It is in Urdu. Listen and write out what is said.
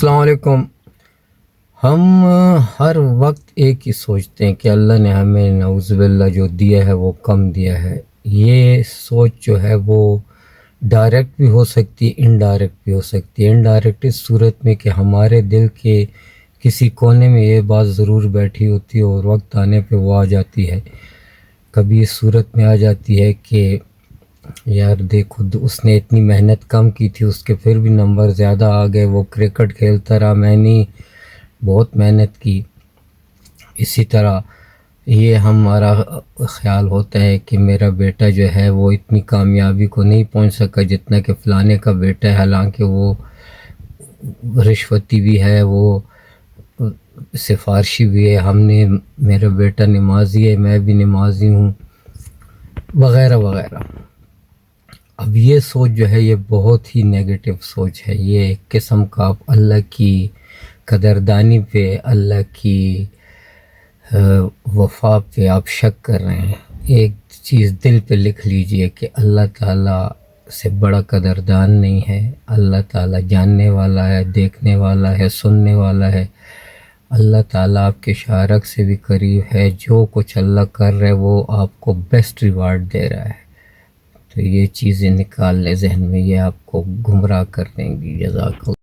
السلام علیکم۔ ہم ہر وقت ایک ہی سوچتے ہیں کہ اللہ نے ہمیں نعوذ باللہ جو دیا ہے وہ کم دیا ہے۔ یہ سوچ جو ہے وہ ڈائریکٹ بھی ہو سکتی ہے، انڈائریکٹ بھی ہو سکتی ہے۔ انڈائریکٹ اس صورت میں کہ ہمارے دل کے کسی کونے میں یہ بات ضرور بیٹھی ہوتی ہے اور وقت آنے پہ وہ آ جاتی ہے۔ کبھی اس صورت میں آ جاتی ہے کہ یار دیکھو اس نے اتنی محنت کم کی تھی، اس کے پھر بھی نمبر زیادہ آ گئے، وہ کرکٹ کھیلتا رہا، میں نے بہت محنت کی۔ اسی طرح یہ ہمارا خیال ہوتا ہے کہ میرا بیٹا جو ہے وہ اتنی کامیابی کو نہیں پہنچ سکا جتنا کہ فلانے کا بیٹا ہے، حالانکہ وہ رشوتی بھی ہے، وہ سفارشی بھی ہے، میرا بیٹا نمازی ہے، میں بھی نمازی ہوں، وغیرہ وغیرہ۔ اب یہ سوچ جو ہے یہ بہت ہی نیگیٹو سوچ ہے۔ یہ ایک قسم کا آپ اللہ کی قدردانی پہ، اللہ کی وفا پہ آپ شک کر رہے ہیں۔ ایک چیز دل پہ لکھ لیجئے کہ اللہ تعالیٰ سے بڑا قدردان نہیں ہے۔ اللہ تعالیٰ جاننے والا ہے، دیکھنے والا ہے، سننے والا ہے۔ اللہ تعالیٰ آپ کے شارک سے بھی قریب ہے۔ جو کچھ اللہ کر رہا ہے وہ آپ کو بیسٹ ریوارڈ دے رہا ہے۔ تو یہ چیزیں نکال لیں ذہن میں، یہ آپ کو گمراہ کر دیں گی۔ جزاک اللہ۔